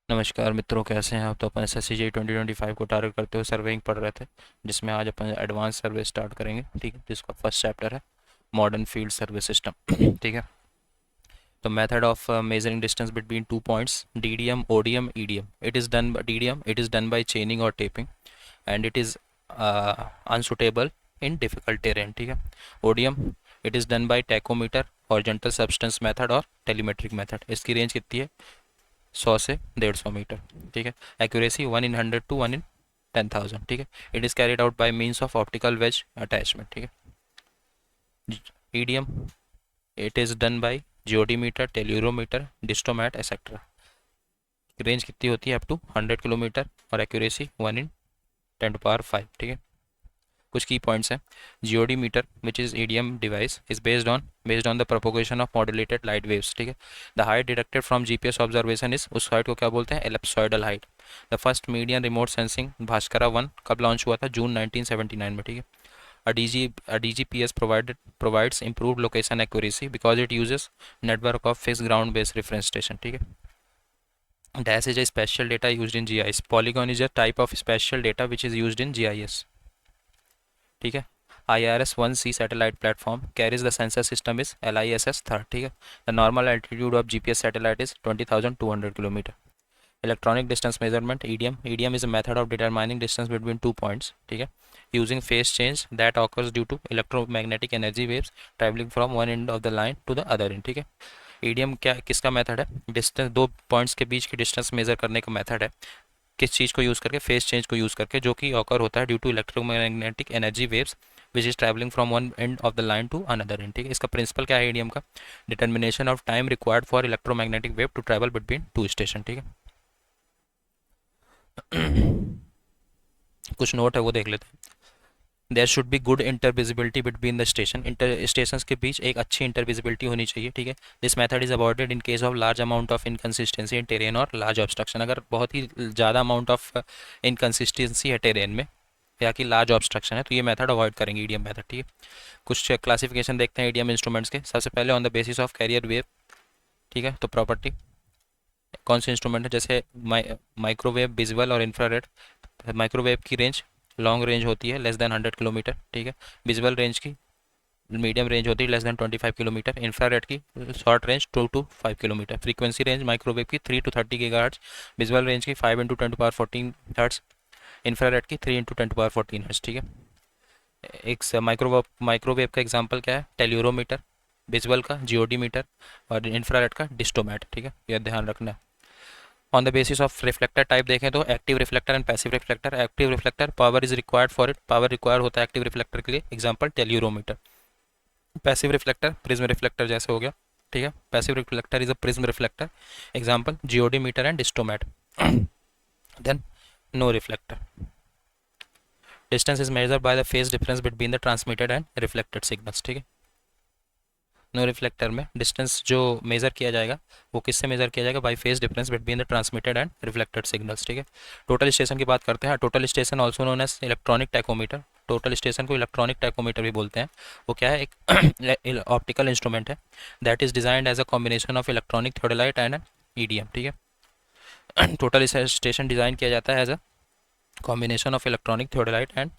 नमस्कार मित्रों, कैसे हैं आप। तो अपन एस एस सी जी 2025 को टारगेट करते हुए सर्वेइंग पढ़ रहे थे, जिसमें आज अपन एडवांस सर्वे स्टार्ट करेंगे। ठीक है, जिसका फर्स्ट चैप्टर है मॉडर्न फील्ड सर्वे सिस्टम। ठीक है, तो method of measuring distance between two points, DDM, ODM, EDM. It is done DDM, it is done by chaining और taping, and it is unsuitable in difficult terrain. ठीक है, ODM, it is done by tachometer, horizontal substance method और telemetric method. इसकी range कितनी है? 100 से 150 metre. ठीक है, एक्यूरेसी 1 in 100 to 1 in 10,000। ठीक है, it is carried out by means of optical wedge attachment. ठीक है, EDM, it is done by geodimeter, tellurometer, distomat etcetera. Range कितनी होती है? अप टू 100 किलोमीटर, और accuracy 1 in 10 to the power 5। ठीक है, कुछ की पॉइंट्स हैं। Geodimeter which is EDM device is based on the propagation of modulated light waves. ठीक है, the height detected from GPS observation is, उस हाइट को क्या बोलते हैं? Ellipsoidal height. The first medium remote sensing Bhaskara 1 कब लॉन्च हुआ था? जून 1979 में। ठीक है, a DGPS provides improved location accuracy because it uses network of fixed ground based reference station। ठीक है, dash is a special data used in GIS। polygon is a type of special data which is used in GIS। ठीक है, IRS-1C satellite platform carries the sensor system is LISS-3। ठीक है, the normal altitude of GPS satellite is 20,200 kilometre. Electronic distance measurement, EDM is a method of determining distance between two points. ठीक है, using phase change that occurs due to electromagnetic energy waves travelling from one end of the line to the other end. ठीक है, EDM क्या किसका method है? Distance, दो points के बीच की डिस्टेंस मेजर करने का मेथड है। किस चीज़ को यूज़ करके? फेस चेंज को यूज़ करके, जो कि ऑकर होता है due to electromagnetic energy waves which is travelling from one end of the line to another end. ठीक है, इसका प्रिंसिपल क्या है ईडीएम का? Determination of time required for electromagnetic wave to travel between two station. ठीक है, कुछ note है वो देख लेते हैं। There should be good intervisibility between the station, inter station के बीच एक अच्छी इंटरविजिबिलिटी होनी चाहिए। ठीक है, this method is avoided in case of large amount of inconsistency in terrain और लार्ज ऑब्स्ट्रक्शन। अगर बहुत ही ज़्यादा अमाउंट ऑफ इनकन्सिस्टेंसी है टेरेन में या कि लार्ज ऑब्स्ट्रक्शन है, तो ये मेथड अवॉइड करेंगे ईडीएम मेथड। ठीक है, कुछ क्लासिफिकेशन देखते हैं ईडीएम इंस्ट्रूमेंट्स के। सबसे पहले on the basis of carrier wave. ठीक है, तो प्रॉपर्टी कौन से इंस्ट्रूमेंट है? जैसे माइक्रोवेव, विजुअल और इंफ्रारेड। माइक्रोवेव की रेंज लॉन्ग रेंज होती है, लेस देन 100 किलोमीटर। ठीक है, विजुअल रेंज की मीडियम रेंज होती है, लेस देन 25 किलोमीटर। इंफ्रारेड की short range 2 to 5 kilometre. Frequency range microwave की 3 to 30 GHz, विजुअल रेंज की 5 × 10⁻14 हर्ट्स, इंफ्रारेड की 3 × 10⁻14 हर्ट्स। ठीक है, एक माइक्रोवेव का एग्जांपल क्या है? टेल्यूरोमीटर, विजुअल का जीओडी मीटर, और इंफ्रारेड का डिस्टोमैट। ठीक है, यह ध्यान रखना है। On the basis of reflector type देखें तो active reflector and passive reflector. Active reflector, power is required for it, power require होता है एक्टिव रिफ्लेक्टर के लिए, example tellurometer. Passive reflector prism reflector जैसे हो गया। ठीक है, passive reflector is a prism reflector, example geodimeter and distomat. Then no reflector, distance is measured by the phase difference between the transmitted and reflected signals. ठीक है, no reflector में distance जो measure किया जाएगा वो किससे measure किया जाएगा? By phase difference between the transmitted and reflected signals. ठीक है, टोटल स्टेशन की बात करते हैं। Total station also known as electronic tacheometer. Total station को इलेक्ट्रॉनिक टैकोमीटर भी बोलते हैं। वो क्या है? एक ऑप्टिकल इंस्ट्रूमेंट है that is designed as a combination of electronic theodolite and EDM. ठीक है, टोटल स्टेशन डिजाइन किया जाता है as a combination of electronic theodolite and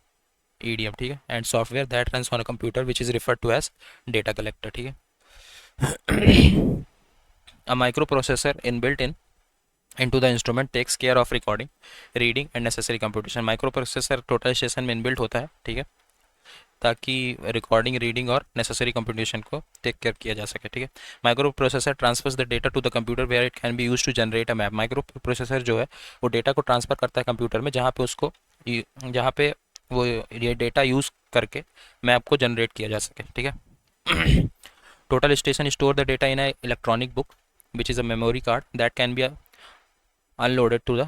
EDM. ठीक है, and software that runs on a computer which is referred to as data collector. ठीक है, a microprocessor inbuilt into the instrument takes care of recording, reading and necessary computation। Microprocessor total station में inbuilt होता है। ठीक है, ताकि recording, reading और necessary computation को टेक केयर किया जा सके। ठीक है, micro processor transfers the data to the computer where it can be use to generate a map. Micro processor जो है वो डेटा को ट्रांसफर करता है कंप्यूटर में, जहाँ पे उसको जहाँ पे वो ये डेटा यूज़ करके मैप को जनरेट किया जा सके। ठीक है, total station store the data in a electronic book which is a memory card that can be unloaded to the,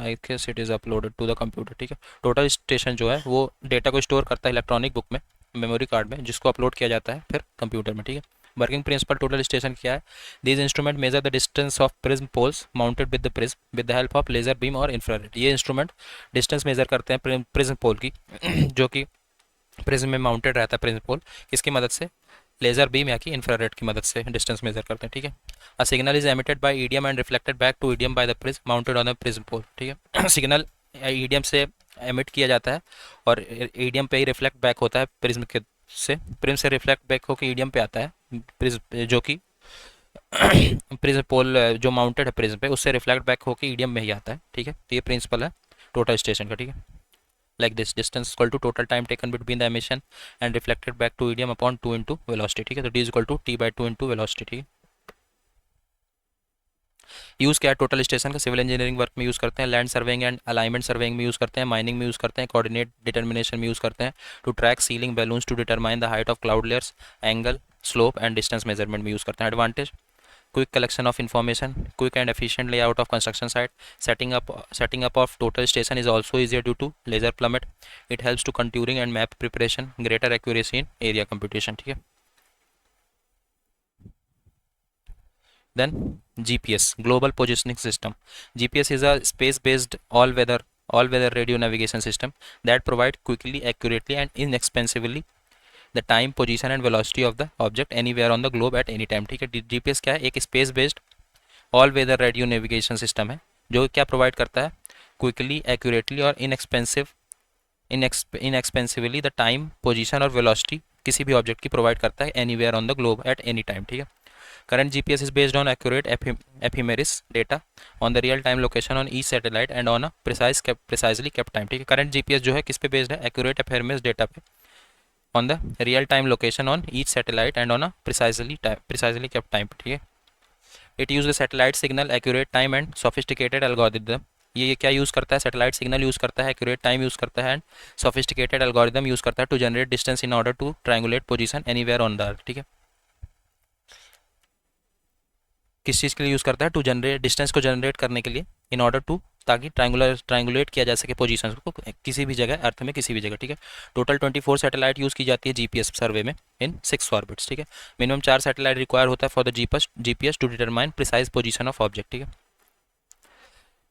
I guess it is uploaded to the computer। ठीक है, total station जो है वो डेटा को store करता है electronic book में, memory card में, जिसको अपलोड किया जाता है फिर कंप्यूटर में। ठीक है, वर्किंग प्रिंसिपल टोटल स्टेशन क्या है? These instrument measure the distance of prism poles mounted with the prism with the help of laser beam और इंफ्रारेड। ये इंस्ट्रूमेंट डिस्टेंस मेजर करते हैं प्रिज्म पोल की, जो कि प्रिज्म में माउंटेड रहता है। प्रिज्म पोल किसकी मदद से? लेज़र बीम या कि इंफ्रारेड की मदद से डिस्टेंस मेजर करते हैं, ठीक है। A signal is emitted by EDM and reflected back to EDM by the prism mounted on the prism pole, ठीक है। सिग्नल ईडीएम से एमिट किया जाता है और ईडीएम पे ही रिफ्लेक्ट बैक होता है प्रिज्म के से, प्रिज्म से रिफ्लेक्ट बैक होकर ईडीएम पे आता है, प्रिज्म जो कि प्रिज्म पोल जो माउंटेड है प्रिज्म पे उससे रिफ्लेक्ट बैक होकर ईडीएम में ही आता है, ठीक है। तो ये प्रिंसिपल है टोटल स्टेशन का, ठीक है। Like this distance equal to total time taken between the emission and reflected back to EDM upon 2 into velocity, ठीक है। तो d is equal to t by 2 into velocity, ठीक है। यूज़ क्या है टोटल स्टेशन का? सिविल इंजीनियरिंग वर्क में use करते हैं, land surveying and alignment surveying में यूज़ करते हैं, माइनिंग में यूज़ करते हैं, कोऑर्डिनेट डिटर्मिनेशन में यूज़ करते हैं, to track ceiling balloons to determine the height of cloud layers, angle slope and distance measurement में यूज़ करते हैं। Advantage: quick collection of information, quick and efficient layout of construction site, setting up of total station is also easier due to laser plummet, it helps to contouring and map preparation, greater accuracy in area computation, ठीक है। then GPS global positioning system. GPS is a space based all weather radio navigation system that provide quickly, accurately and inexpensively the time, position and velocity of the object anywhere on the globe at any time, ठीक है। GPS क्या है? एक space based all weather radio navigation system है जो क्या provide करता है? क्विकली, एक्यूरेटली और इनएक्सपेंसिवली द टाइम, पोजीशन और वेलोसिटी किसी भी ऑब्जेक्ट की प्रोवाइड करता है anywhere on the globe at any time, ठीक है। Current GPS is based on accurate एफिमेरिस data on the real time location on each satellite and on a precisely kept time, ठीक है। Current GPS जो है किस पे बेस्ड है? Accurate एफिमेरिस data पे on the real time location on each satellite and on a precisely kept time, ठीक है। it use the satellite signal, accurate time and sophisticated algorithm, ये क्या यूज़ करता है? सैटेलाइट सिग्नल यूज़ करता है, एक्यूरेट टाइम यूज़ करता है एंड सोफिस्टिकेटेड एल्गोरिदम यूज़ करता है to generate distance in order to triangulate position anywhere on the earth, ठीक है। किस चीज़ के लिए यूज़ करता है? टू जनरेट डिस्टेंस को जनरेट करने के लिए, इन ऑर्डर टू, ताकि ट्रायंगुलेट किया जा सके पोजीशन को किसी भी जगह अर्थ में, किसी भी जगह, ठीक है। टोटल 24 सैटेलाइट यूज़ की जाती है जीपीएस सर्वे में इन 6 ऑर्बिट्स, ठीक है। मिनिमम 4 सैटेलाइट रिक्वायर होता है for the GPS to determine precise position of object, ठीक है।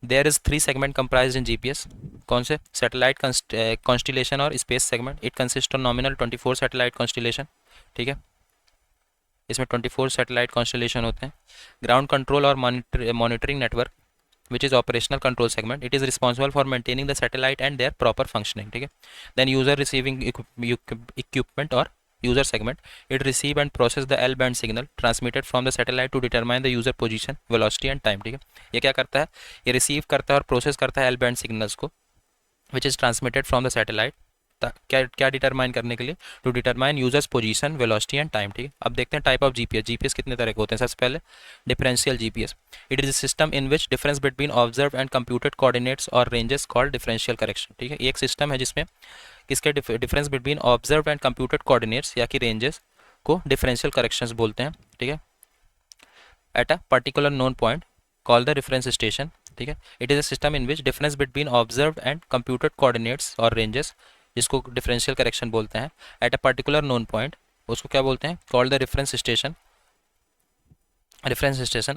There is 3 segment comprise in GPS. कौन से? सैटेलाइट कॉन्स्टिलेशन और space segment. It consist of nominal 24 satellite constellation, ठीक है। इसमें 24 सैटेलाइट कॉन्स्टलेशन होते हैं। ग्राउंड कंट्रोल और monitoring network which is operational control segment, it is responsible for maintaining the satellite and their proper functioning, ठीक है। Then user receiving equipment और user segment, it receive and process the L band signal transmitted from the satellite to determine the user position, velocity and time, ठीक है। ये क्या करता है? ये रिसीव करता है और प्रोसेस करता है एल बैंड सिग्नल्स को which is transmitted from the satellite, क्या क्या डिटरमाइन करने के लिए? To determine users position, velocity and time, ठीक है। अब देखते हैं टाइप ऑफ जीपीएस। जीपीएस कितने तरह के होते हैं? सबसे पहले differential GPS. It is a system in which difference between observe and computed coordinates और रेंजेस कॉल्ड डिफरेंशियल करेक्शन, ठीक है। एक सिस्टम है जिसमें किसके difference between observe and computed coordinates या कि रेंजेस को डिफरेंशियल करेक्शंस बोलते हैं, ठीक है। At a particular known point call the reference station, ठीक है। It is a system in which difference between observe and computed coordinates और रेंजेस, जिसको डिफरेंशियल करेक्शन बोलते हैं, at a particular known point, उसको क्या बोलते हैं? Called the reference station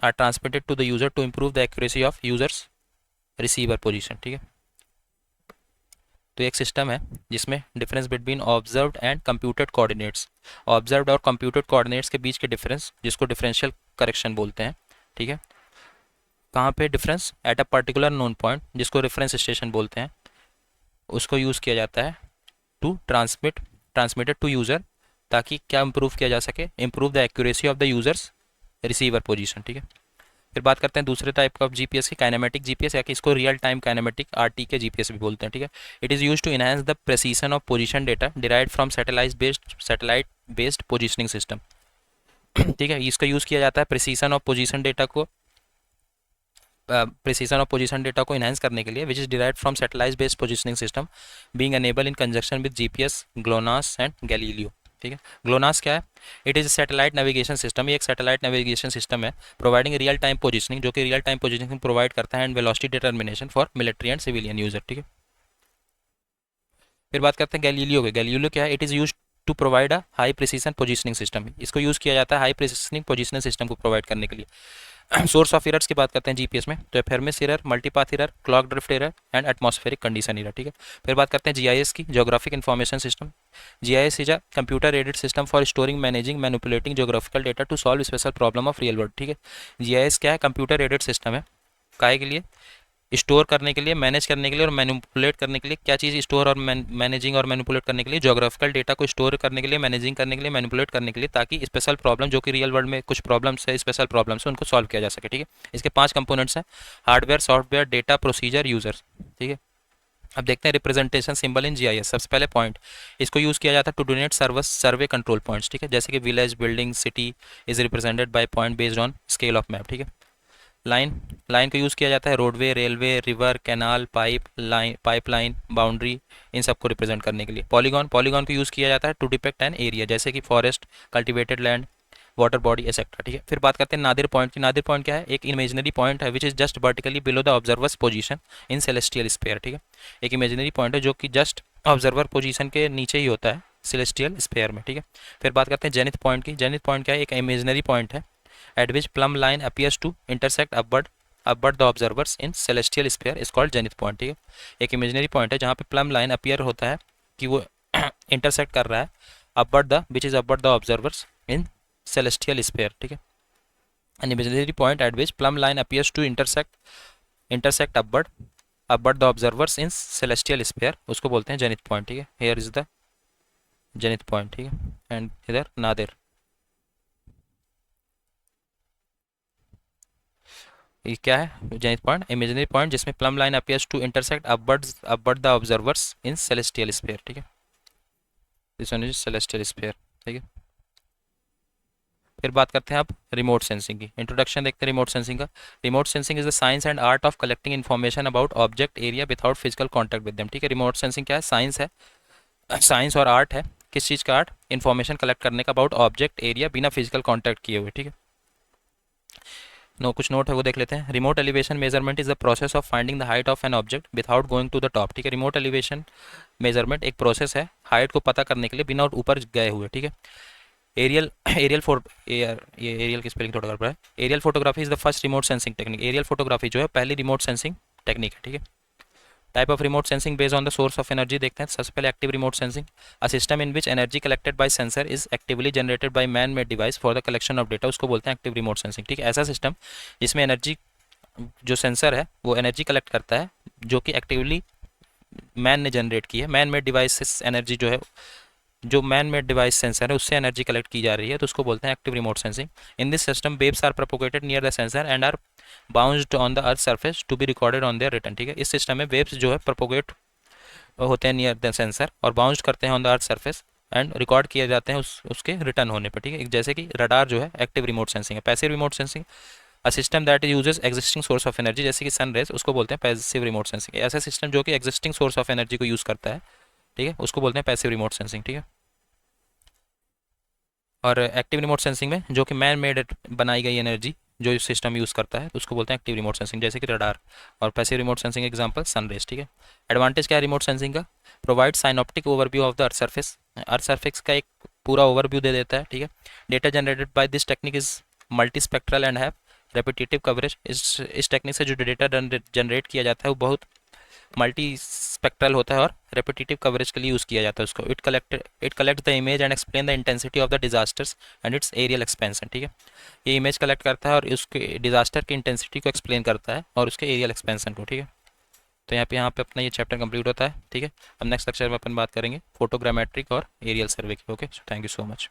are transmitted to the user to improve the accuracy of users receiver position, ठीक है। तो एक सिस्टम है जिसमें difference between observed and computed coordinates, observed और कंप्यूटेड कोऑर्डिनेट्स के बीच के डिफरेंस, जिसको डिफरेंशियल करेक्शन बोलते हैं, ठीक है। कहाँ पे difference? Eight a particular known point, जिसको रेफरेंस स्टेशन बोलते हैं, उसको यूज़ किया जाता है टू ट्रांसमिटेड टू यूज़र, ताकि क्या इंप्रूव किया जा सके? Improve the accuracy of the users receiver position, ठीक है। फिर बात करते हैं दूसरे टाइप का जीपीएस की, काइनेमेटिक जीपीएस, या कि इसको real time kinematic RT K GPS भी बोलते हैं, ठीक है। It is use to enhance the precision of position data derived from satellite based positioning system, ठीक है। इसका यूज़ किया जाता है प्रेसिशन ऑफ पोजीशन डेटा को इनहेंस करने के लिए, which is derived from satellite based positioning system being enable in conjunction with GPS, GLONASS and Galileo, ठीक है। ग्लोनास क्या है? It is satellite navigation system, ये एक सैटेलाइट नेविगेशन सिस्टम है प्रोवाइडिंग रियल टाइम पोजीशनिंग, जो कि रियल टाइम पोजीशनिंग प्रोवाइड करता है and velocity determination for military and civilian user, ठीक है। फिर बात करते हैं गैलीलियो के। गैलीलियो क्या है? It is use to provide a high precision positioning system, इसको यूज़ किया जाता है हाई प्रिसीजनिंग पोजीशनिंग सिस्टम को प्रोवाइड करने के लिए। सोर्स ऑफ एरर्स की बात करते हैं जीपीएस में, तो ephemeris error, multipath error, clock drift error and atmospheric condition error, ठीक है। फिर बात करते हैं जीआईएस की, geographic information system. GIS is a computer aided system for storing, managing, manipulating geographical data to solve special problem of real world, ठीक है। GIS क्या है? कंप्यूटर एडेड सिस्टम है, काहे के लिए? स्टोर करने के लिए, मैनेज करने के लिए और मैनिपुलेट करने के लिए। क्या चीज़ स्टोर और मैनेजिंग और मैनिपुलेट करने के लिए? ज्योग्राफिकल डेटा को स्टोर करने के लिए, मैनेजिंग करने के लिए, मैनिपुलेट करने के लिए, ताकि स्पेशल प्रॉब्लम जो कि रियल वर्ल्ड में कुछ प्रॉब्लम्स है, स्पेशल प्रॉब्लम्स है, उनको सॉल्व किया जा सके, ठीक है। इसके 5 कंपोनेंट्स हैं: hardware, software, data, procedure, users, ठीक है। अब देखते हैं रिप्रेजेंटेशन सिंबल इन जीआईएस। सबसे पहले पॉइंट, इसको यूज़ किया जाता है to denote service survey control points, ठीक है। जैसे कि village, building, city is represented by point based on scale of map, ठीक है। लाइन, लाइन को यूज़ किया जाता है roadway, railway, river, canal, pipeline, boundary, इन सबको रिप्रेजेंट करने के लिए। पॉलीगॉन, पॉलीगॉन को यूज़ किया जाता है टू डिपेक्ट एन एरिया, जैसे कि forest, cultivated land, water body etcetera, ठीक है। फिर बात करते हैं नादिर पॉइंट की। नादिर पॉइंट क्या है? एक इमेजिनरी पॉइंट है which is just vertically below the observers position in celestial sphere, ठीक है। एक इमेजिनरी पॉइंट है जो कि जस्ट ऑब्जर्वर पोजीशन के नीचे ही होता है सेलेस्टियल स्फीयर में, ठीक है। फिर बात करते हैं जेनिथ पॉइंट की। जेनिथ पॉइंट क्या है? एक इमेजिनरी पॉइंट है at which plumb line appears to intersect upward the observers in celestial sphere is called zenith point, ठीक है। एक इमेजिनरी पॉइंट है जहाँ पे प्लम लाइन अपीयर होता है कि वो इंटरसेक्ट कर रहा है upward the observers in celestial sphere, ठीक है। an imaginary point at which plumb line appears to intersect upward the observers in celestial sphere, उसको बोलते हैं जेनिथ पॉइंट, ठीक है। here is the zenith point, ठीक है। एंड इधर नादिर, ये क्या है? जेनिथ पॉइंट, इमेजिनरी पॉइंट जिसमें plumb line appears to intersect upward the observers in celestial sphere, ठीक है। This one is celestial sphere, ठीक है। फिर बात करते हैं अब रिमोट सेंसिंग की। इंट्रोडक्शन देखते हैं रिमोट सेंसिंग का। Remote sensing is the science and art of collecting information about object area without physical contact with them, ठीक है। रिमोट सेंसिंग क्या है? साइंस है, साइंस और आर्ट है। किस चीज़ का आर्ट? इन्फॉर्मेशन कलेक्ट करने का अबाउट ऑब्जेक्ट एरिया बिना फिजिकल कॉन्टैक्ट किए हुए, ठीक है। कुछ नोट है वो देख लेते हैं। Remote elevation measurement is the process of finding the height of an object without going to the top, ठीक है। रिमोट एलिवेशन मेजरमेंट एक प्रोसेस है हाइट को पता करने के लिए बिना ऊपर गए हुए, ठीक है। एरियल एरियल फोट ये एरियल की स्पेलिंग थोड़ा गड़बड़ है। Aerial photography is the first remote sensing technique. Aerial photography जो है पहली रिमोट सेंसिंग टेक्निक है, ठीक है। Type of remote sensing based on the source of energy देखते हैं। सबसे पहले active remote sensing, a system in which energy collected by sensor is actively generated by man made device for the collection of data, उसको बोलते हैं active remote sensing, ठीक है। ऐसा सिस्टम जिसमें एनर्जी, जो सेंसर है वो एनर्जी कलेक्ट करता है जो कि एक्टिवली मैन ने जनरेट की है। मैन मेड डिवाइस से एनर्जी जो है, जो मैन मेड डिवाइस सेंसर है उससे एनर्जी कलेक्ट की जा रही है, तो उसको बोलते हैं active remote sensing. In this system waves are propagated near the sensor and are bounced on the earth surface to be recorded on their return, ठीक है। इस सिस्टम में वेव्स जो है प्रोपोगेट होते हैं नियर द सेंसर और bounced करते हैं on the earth surface and record किए जाते हैं उसके रिटर्न होने पर, ठीक है। जैसे कि रडार जो है एक्टिव रिमोट सेंसिंग है। Passive remote sensing, a system that uses existing source of energy, जैसे कि सन रेज, उसको बोलते हैं पैसिव रिमोट सेंसिंग। ऐसा सिस्टम जो कि एग्जिस्टिंग सोर्स ऑफ एनर्जी को यूज़ करता है, ठीक है, उसको बोलते हैं पैसिव रिमोट सेंसिंग, ठीक है। और एक्टिव रिमोट सेंसिंग में जो कि मैन मेड बनाई गई एनर्जी जो सिस्टम यूज़ करता है उसको बोलते हैं एक्टिव रिमोट सेंसिंग, जैसे कि रडार। और passive remote sensing example sunrays, ठीक है। एडवांटेज क्या है रिमोट सेंसिंग का? Provide synoptic overview of the earth surface, earth surface का एक पूरा ओवरव्यू दे देता है, ठीक है। Data generated by this technique is multi spectral and have repetitive coverage. इस टेक्निक से जो डेटा जनरेट किया जाता है वो बहुत मल्टी स्पेक्ट्रल होता है और रेपिटेटिव कवरेज के लिए यूज़ किया जाता है उसको। It collect the image and explain the intensity of the disasters and its aerial expansion, ठीक है। ये इमेज कलेक्ट करता है और उसके डिजास्टर की इंटेंसिटी को एक्सप्लेन करता है और उसके एरियल एक्सपेंशन को, ठीक है। तो यहाँ पे अपना ये चैप्टर कंप्लीट होता है, ठीक है। अब नेक्स्ट लेक्चर में अपन बात करेंगे फोटोग्रामेट्रिक और एरियल सर्वे की। Okay, so thank you so much.